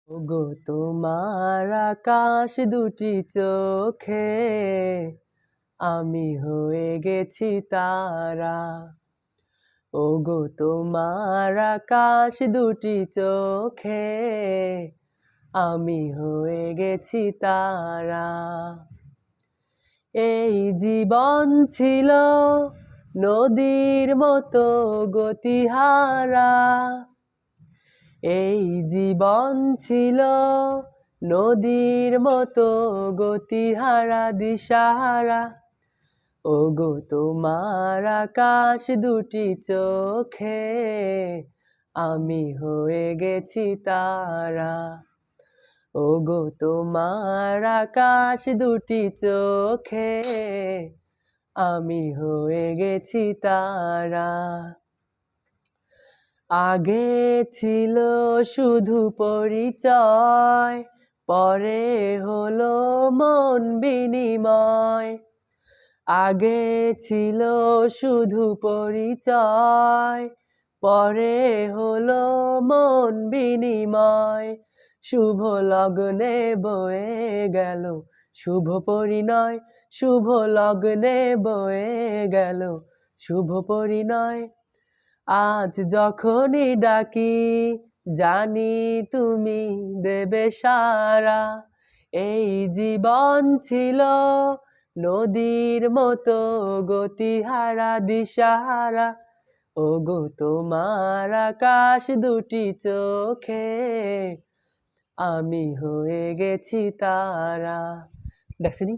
ওগো তোমার আকাশ দুটি চোখে আমি হয়ে গেছি তারা। ওগো তোমার আকাশ দুটি চোখে আমি হয়ে গেছি তারা। এই জীবন ছিল নদীর মতো গতিহারা, এই জীবন ছিল নদীর মতো গতিহারা দিশাহারা। ওগো তোমার আকাশ দুটি চোখে আমি হয়ে গেছি তারা। ওগো তোমার আকাশ দুটি চোখে আমি হয়ে গেছি তারা। আগে ছিল শুধু পরিচয়, পরে হলো মন বিনিময়। আগে ছিল শুধু পরিচয়, পরে হলো মন বিনিময়। শুভ লগ্নে বয়ে গেল শুভ পরিণয়, শুভ লগ্নে বয়ে গেল শুভ পরিণয়। আজ যখনই ডাকি জানি তুমি দেবে সাড়া। এই জীবন ছিল নদীর মতো গতিহারা দিশাহারা। ওগো তোমার আকাশ দুটি চোখে আমি হয়ে গেছি তারা। দেখছিনি?